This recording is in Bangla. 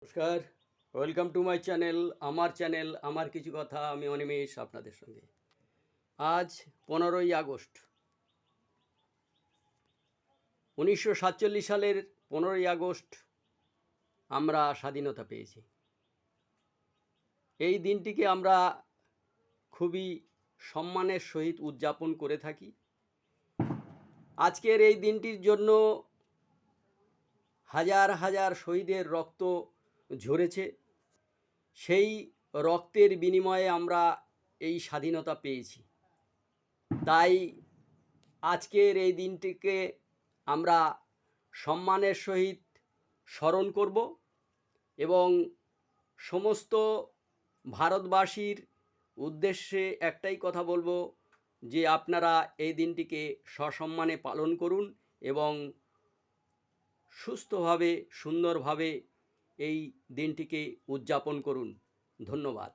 নমস্কার, ওয়েলকাম টু মাই চ্যানেল আমার কিছু কথা। আমি অনিমেষ আপনাদের সঙ্গে। আজ 15ই আগস্ট 1947 সালের 15ই আগস্ট আমরা স্বাধীনতা পেয়েছি। এই দিনটিকে আমরা খুবই সম্মানের সহিত উদযাপন করে থাকি। আজকের এই দিনটির জন্য হাজার হাজার শহীদের রক্ত ঝরেছে। সেই রক্তের বিনিময়ে আমরা এই স্বাধীনতা পেয়েছি। তাই আজকের এই দিনটিকে আমরা সম্মানের সহিত স্মরণ করব এবং সমস্ত ভারতবাসীর উদ্দেশ্যে একটাই কথা বলবো যে আপনারা এই দিনটিকে সসম্মানে পালন করুন এবং সুস্থভাবে সুন্দরভাবে এই দিনটিকে উদযাপন করুন। ধন্যবাদ।